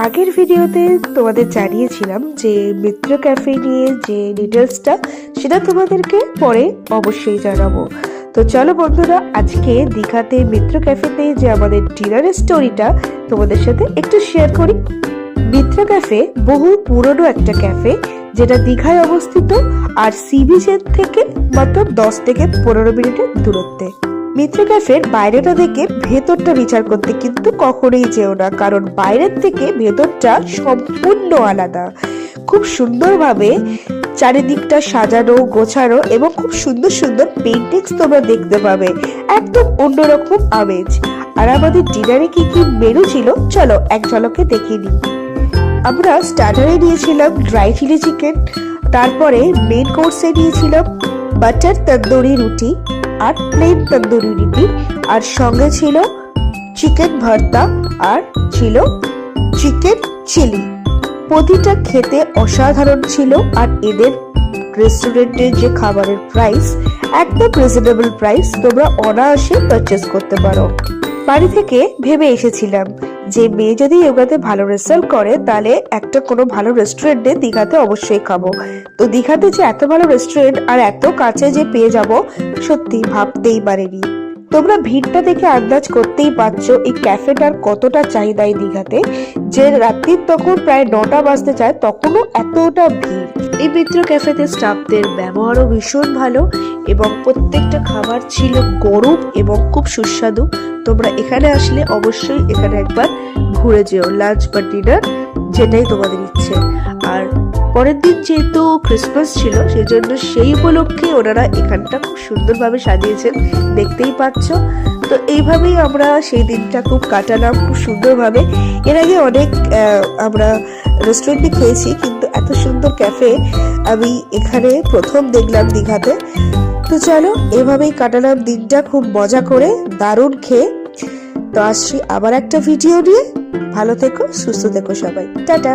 আগের ভিডিওতে তোমাদের জানিয়েছিলাম যে মিত্র ক্যাফে নিয়ে যে ডিটেলসটা সেটা তোমাদেরকে পরে অবশ্যই জানাবো। তো চলো বন্ধুরা, আজকে দীঘাতে মিত্র ক্যাফেতে যে আমাদের ডিনারের স্টোরিটা তোমাদের সাথে একটু শেয়ার করি। মিত্র ক্যাফে বহু পুরনো একটা ক্যাফে, যেটা দীঘায় অবস্থিত আর সি বিচের থেকে মাত্র 10 থেকে 15 মিনিটের দূরত্বে। মিত্র ক্যাফের বাইরেটা দেখে ভেতরটা বিচার করতে কিন্তু কখনোই যেও না, কারণ বাইরের থেকে ভেতরটা সম্পূর্ণ আলাদা। খুব সুন্দরভাবে চারিদিকটা সাজানো গোছানো এবং খুব সুন্দর সুন্দর পেইন্টিংস তোমরা দেখতে পাবে, একদম অন্যরকম আমেজ। আর আমাদের ডিনারে কি কি মেনু ছিল চলো এক ঝলকে দেখিয়ে নিই। আমরা স্টার্টারে নিয়েছিলাম ড্রাই চিলি চিকেন, তারপরে মেন কোর্সে নিয়েছিলাম বাটার তন্দুরি রুটি আর প্লেন তন্দুরি রুটি, আর সঙ্গে ছিল চিকেন ভর্তা আর ছিল চিকেন চিলি। প্রতিটা খেতে অসাধারণ ছিল, আর এদের রেস্টুরেন্টের যে খাবারের প্রাইস একদম রিজনেবল প্রাইস, তোমরা অনায়াসে পারচেস করতে পারো। বাড়ি থেকে ভেবে এসেছিলাম যে মেয়ে যদি যোগাতে ভালো রেজাল্ট করে তাহলে একটা কোনো ভালো রেস্টুরেন্টে দীঘাতে অবশ্যই খাবো। তো দীঘাতে যে এত ভালো রেস্টুরেন্ট আর এত কাছে যে পেয়ে যাব, সত্যি ভাবতেই পারিনি। তোমরা ভিড়টা দেখে আন্দাজ করতেই পারছো এই ক্যাফেটার কতটা চাহিদা এই দীঘাতে, যে রাত্রির তখন প্রায় 9টা বাজতে চায় তখনও এতটা ভিড়। এই মিত্র ক্যাফেতে স্টাফদের ব্যবহারও ভীষণ ভালো এবং প্রত্যেকটা খাবার ছিল গরম এবং খুব সুস্বাদু। তোমরা এখানে আসলে অবশ্যই এখানে একবার ঘুরে যেও, লাঞ্চ বা ডিনার যেটাই তোমাদের ইচ্ছে। আর পরের দিন যেহেতু ক্রিসমাস ছিল, সেই জন্য সেই উপলক্ষে ওনারা এখানটা খুব সুন্দরভাবে সাজিয়েছেন, দেখতেই পাচ্ছ। তো এইভাবেই আমরা সেই দিনটা খুব কাটালাম খুব সুন্দরভাবে। এর আগে অনেক আমরা রেস্টুরেন্টে খেয়েছি, কিন্তু এত সুন্দর ক্যাফে আমি এখানে প্রথম দেখলাম দীঘাতে। তো চলো এভাবেই কাটালাম দিনটা খুব মজা করে, দারুণ খেয়ে। তো আসছি আবার একটা ভিডিও নিয়ে। ভালো থেকো, সুস্থ থেকো সবাই, টাটা।